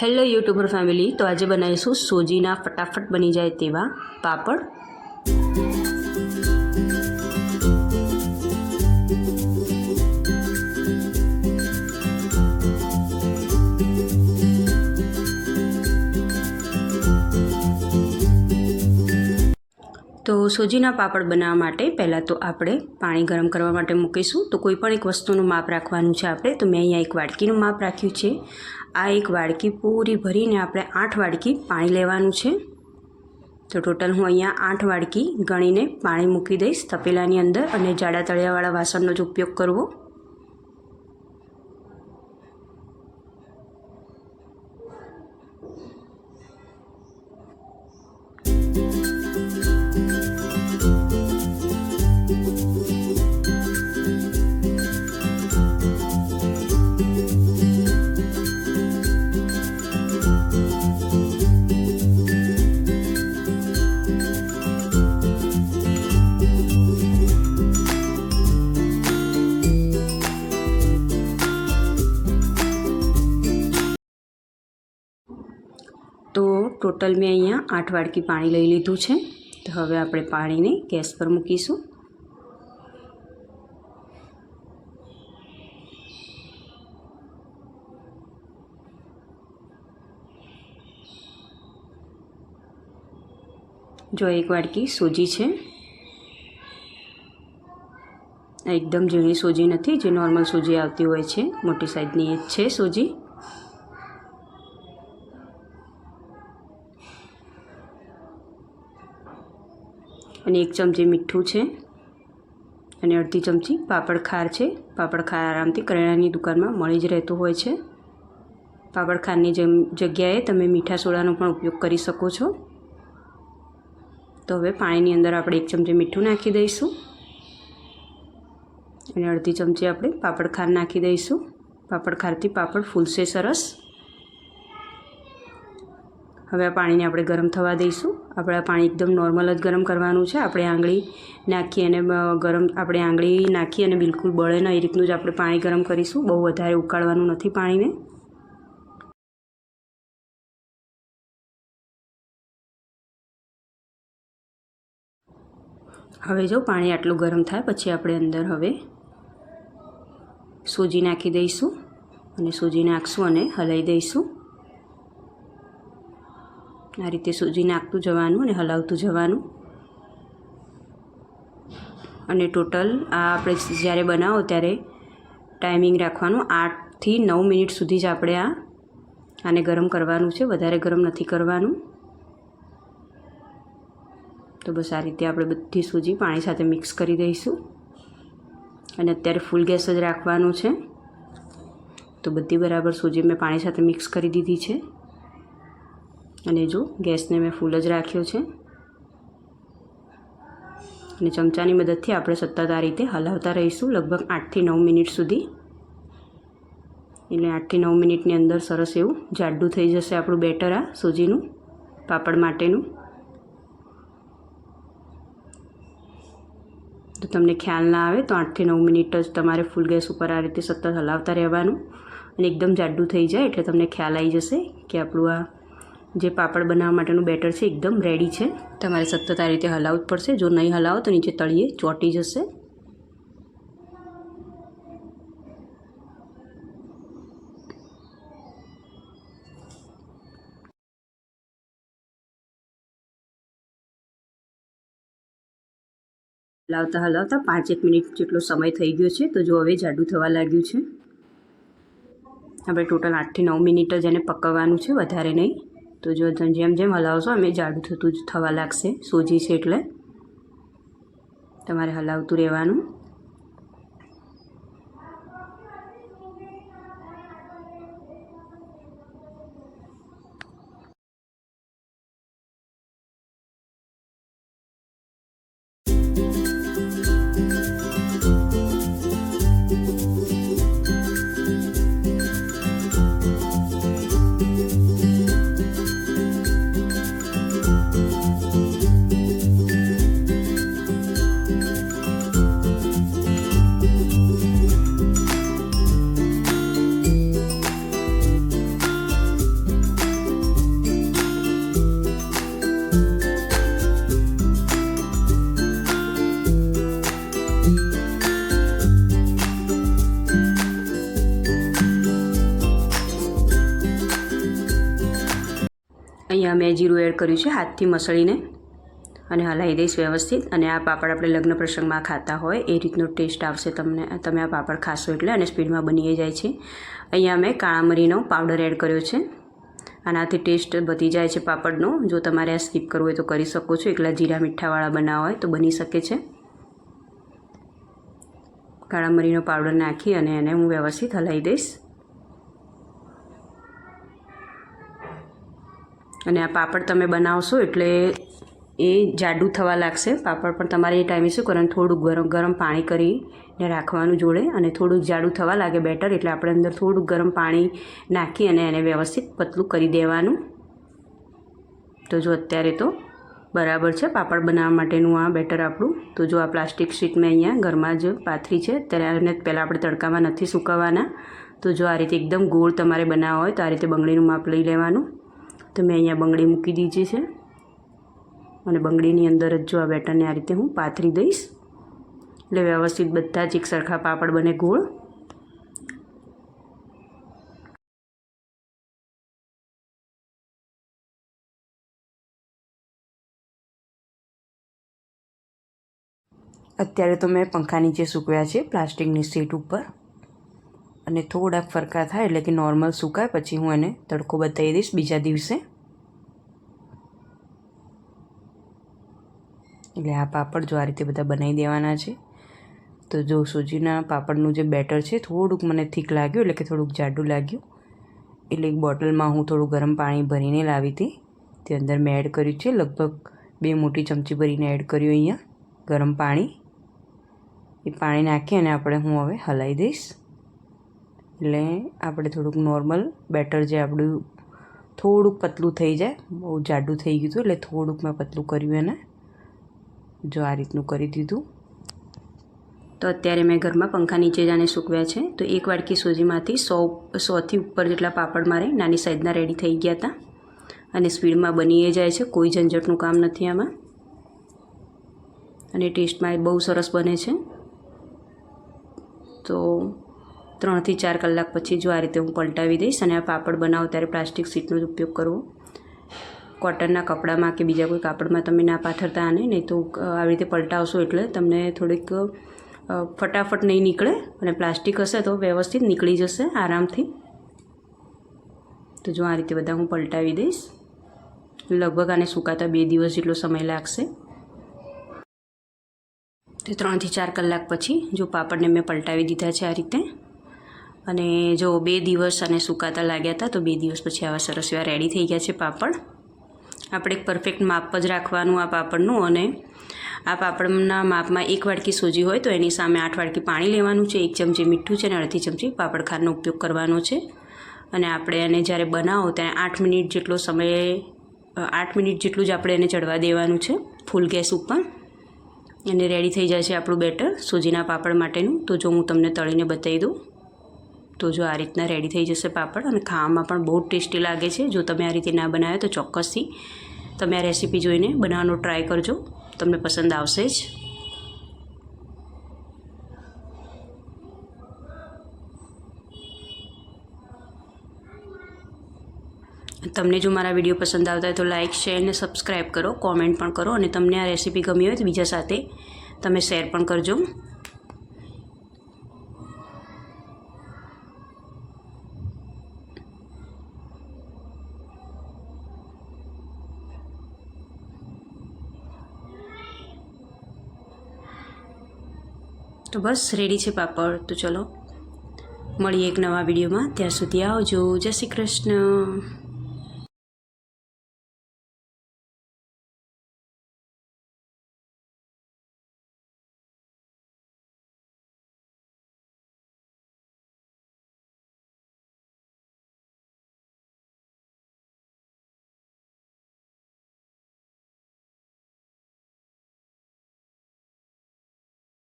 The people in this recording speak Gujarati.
હેલો યુટ્યુબર ફેમિલી, તો આજે બનાવીશું સોજીના ફટાફટ બની જાય તેવા પાપડ। તો સોજીના પાપડ બનાવવા માટે પહેલાં તો આપણે પાણી ગરમ કરવા માટે મૂકીશું। તો કોઈ પણ એક વસ્તુનું માપ રાખવાનું છે આપણે। તો મેં અહીંયા એક વાડકીનું માપ રાખ્યું છે। આ એક વાડકી પૂરી ભરીને આપણે 8 વાડકી પાણી લેવાનું છે। તો ટોટલ હું અહીંયા 8 વાડકી ગણીને પાણી મૂકી દઈશ તપેલાની અંદર, અને જાડા તળિયાવાળા વાસણનો જ ઉપયોગ કરવો। તો ટોટલ મેં અહીંયા 8 વાડકી પાણી લઈ લીધું છે। તો હવે આપણે પાણીને ગેસ પર મૂકીશું। જો એક વાડકી સોજી છે, એકદમ ઝીણી સોજી નથી, જે નોર્મલ સોજી આવતી હોય છે, મોટી સાઈઝની જ છે સોજી। અને 1 ચમચી મીઠું છે, અને અડધી ચમચી પાપડ ખાર છે। પાપડ ખાર આરામથી કરિયાણાની દુકાનમાં મળી જ રહેતું હોય છે। પાપડ ખારની જગ્યાએ તમે મીઠા સોડાનો પણ ઉપયોગ કરી શકો છો। તો હવે પાણીની અંદર આપણે 1 ચમચી મીઠું નાખી દઈશું, અને અડધી ચમચી આપણે પાપડ ખાર નાખી દઈશું। પાપડ ખારથી પાપડ ફૂલશે સરસ। હવે આ પાણીને આપણે ગરમ થવા દઈશું। આપણે આ પાણી એકદમ નોર્મલ જ ગરમ કરવાનું છે। આપણે આંગળી નાખી અને બિલકુલ બળે ન એ રીતનું જ આપણે પાણી ગરમ કરીશું। બહુ વધારે ઉકાળવાનું નથી પાણીને। હવે જો પાણી આટલું ગરમ થાય પછી આપણે અંદર હવે સોજી નાખી દઈશું, અને સોજી નાખશું અને હલાવી દઈશું। આ રીતે સોજી નાખતું જવાનું અને હલાવતું જવાનું। અને ટોટલ આ આપણે જ્યારે બનાવો ત્યારે ટાઈમિંગ રાખવાનું, 8 થી 9 મિનિટ સુધી જ આપણે આને ગરમ કરવાનું છે, વધારે ગરમ નથી કરવાનું। તો બસ આ રીતે આપણે બધી સોજી પાણી સાથે મિક્સ કરી દઈશું, અને અત્યારે ફૂલ ગેસ જ રાખવાનું છે। તો બધી બરાબર સોજી મેં પાણી સાથે મિક્સ કરી દીધી છે, અને જો ગેસને મેં ફૂલ જ રાખ્યો છે, અને ચમચાની મદદથી આપણે સતત આ રીતે હલાવતા રહીશું લગભગ 8 થી 9 મિનિટ સુધી। એટલે 8 થી 9 મિનિટની અંદર સરસ એવું જાડું થઈ જશે આપણું બેટર આ સોજીનું પાપડ માટેનું। તો તમને ખ્યાલ ના આવે તો 8 થી 9 મિનિટ જ તમારે ફૂલ ગેસ ઉપર આ રીતે સતત હલાવતા રહેવાનું, અને એકદમ જાડું થઈ જાય એટલે તમને ખ્યાલ આવી જશે કે આપણું આ જે પાપડ બનાવવા માટેનું બેટર છે એકદમ રેડી છે। તમારે સતત આ રીતે હલાવવું જ પડશે, જો નહીં હલાવો તો નીચે તળિયે ચોંટી જશે। હલાવતા 5-1 મિનિટ જેટલો સમય થઈ ગયો છે। તો જો હવે જાડું થવા લાગ્યું છે। આપણે ટોટલ 8 થી 9 મિનિટ જ એને પકવવાનું છે, વધારે નહીં। તો જો જેમ જેમ હલાવશો એમ જાડું થવા લાગશે, સોજી છે એટલે તમારે હલાવતું રહેવાનું। અહીંયા મેં જીરું એડ કર્યું છે હાથથી મસળીને અને હલાવી દઈશ વ્યવસ્થિત. અને આ પાપડ આપણે લગ્ન પ્રસંગમાં ખાતા હોય એ રીતનો ટેસ્ટ આવશે તમે આ પાપડ ખાશો એટલે, અને સ્પીડમાં બની જાય છે. અહીંયા મેં કાળા મરીનો પાવડર એડ કર્યો છે. આનાથી ટેસ્ટ વધી જાય છે પાપડનો. જો તમારે આ સ્કીપ કરવું હોય તો કરી શકો છો. એકલા જીરા મીઠાવાળા બનાવવા હોય તો બની શકે છે. કાળા મરીનો પાવડર નાખી અને એને હું વ્યવસ્થિત હલાવી દઈશ. અને આ પાપડ તમે બનાવશો એટલે એ જાડું થવા લાગશે પાપડ. પણ તમારે એ ટાઈમે શું કરવાનું, થોડુંક ગરમ પાણી કરીને રાખવાનું જોડે, અને થોડુંક જાડું થવા લાગે બેટર એટલે આપણે અંદર થોડુંક ગરમ પાણી નાખી અને એને વ્યવસ્થિત પતલું કરી દેવાનું. તો જો અત્યારે તો બરાબર છે પાપડ બનાવવા માટેનું આ બેટર આપણું. તો જો આ પ્લાસ્ટિક શીટ મેં અહીંયા ઘરમાં જ પાથરી છે. ત્યારે આને પહેલાં આપણે તડકામાં નથી સૂકવવાના. તો જો આ રીતે એકદમ ગોળ તમારે બનાવવા હોય તો આ રીતે બંગડીનું માપ લઈ લેવાનું. તો મેં અહીંયા બંગડી મૂકી દીધી છે અને બંગડીની અંદર જ જો આ બેટરને આ રીતે હું પાથરી દઈશ એટલે વ્યવસ્થિત બધા જ એક સરખા પાપડ બને ગોળ. અત્યારે તો મેં પંખા નીચે સૂકવ્યા છે પ્લાસ્ટિકની શીટ ઉપર, અને થોડાક ફરકા થાય એટલે કે નોર્મલ સુકાય પછી હું એને તડકો બતાવી દઈશ બીજા દિવસે. એટલે આ પાપડ જો આ રીતે બધા બનાવી દેવાના છે. તો જો સૂજીના પાપડનું જે બેટર છે થોડુંક મને થીક લાગ્યું, એટલે કે થોડુંક જાડું લાગ્યું. એટલે એક બોટલમાં હું થોડું ગરમ પાણી ભરીને લાવી હતી. તે અંદર મેં એડ કર્યું છે, લગભગ 2 મોટી ચમચી ભરીને એડ કર્યું અહીંયા ગરમ પાણી. એ પાણી નાખી અને હું હવે હલાવી દઈશ. એટલે આપણે થોડુંક નોર્મલ બેટર જે આપણું થોડુંક પતલું થઈ જાય, બહુ જાડું થઈ ગયું હતું એટલે થોડુંક મેં પતલું કર્યું એને. જો આ રીતનું કરી દીધું. તો અત્યારે મેં ઘરમાં પંખા નીચે જ આને સૂકવ્યા છે. તો એક વાડકી સૂજીમાંથી 100થી ઉપર જેટલા પાપડ મારે નાની સાઈઝના રેડી થઈ ગયા હતા, અને સ્પીડમાં બની જાય છે. કોઈ ઝંઝટનું કામ નથી આમાં, અને ટેસ્ટમાં બહુ સરસ બને છે. તો 3 થી 4 કલાક પછી જો આ રીતે હું પલટાવી દઈશ. અને આ પાપડ બનાવો ત્યારે પ્લાસ્ટિક શીટનો જ ઉપયોગ કરવો. કોટનના કપડામાં કે બીજા કોઈ કાપડમાં તમે ના પાથરતા આને, નહીં તો આવી રીતે પલટાવશો એટલે તમને થોડીક ફટાફટ નહીં નીકળે, અને પ્લાસ્ટિક હશે તો વ્યવસ્થિત નીકળી જશે આરામથી. તો જો આ રીતે બધા હું પલટાવી દઈશ. લગભગ આને સુકાતા 2 દિવસ જેટલો સમય લાગશે. તો 3 થી 4 કલાક પછી જો પાપડને મેં પલટાવી દીધા છે આ રીતે. અને જો 2 દિવસ આને સુકાતા લાગ્યા હતા, તો 2 દિવસ પછી આવા સરસ એવા રેડી થઈ ગયા છે પાપડ. આપણે એક પરફેક્ટ માપ જ રાખવાનું આ પાપડનું. અને આ પાપડના માપમાં 1 વાડકી સૂજી હોય તો એની સામે 8 વાડકી પાણી લેવાનું છે, 1 ચમચી મીઠું છે અને અડધી ચમચી પાપડ ખારનો ઉપયોગ કરવાનો છે. અને આપણે એને જ્યારે બનાવો ત્યારે 8 મિનિટ જેટલો સમય 8 મિનિટ જેટલું જ આપણે એને ચડવા દેવાનું છે ફૂલ ગેસ ઉપર. અને રેડી થઈ જાય છે આપણું બેટર સૂજીના પાપડ માટેનું. તો જો હું તમને તળીને બતાવી દઉં તો જો આ રીતના રેડી થઈ જશે પાપડ, અને ખાવામાં પણ બહુ ટેસ્ટી લાગે છે. જો તમે આ રીતે ના બનાવ્યો તો ચોક્કસથી તમે આ રેસીપી જોઈને બનાવવાનો ટ્રાય કરજો, તમને પસંદ આવશે જ. તમને જો મારા વિડીયો પસંદ આવતા હોય તો લાઇક, શેર અને સબસ્ક્રાઈબ કરો, કોમેન્ટ પણ કરો. અને તમને આ રેસીપી ગમી હોય તો બીજા સાથે તમે શેર પણ કરજો. તો બસ રેડી છે પાપડ. તો ચલો મળીએ એક નવા વિડીયોમાં. ત્યાં સુધી આવજો. જય શ્રી કૃષ્ણ.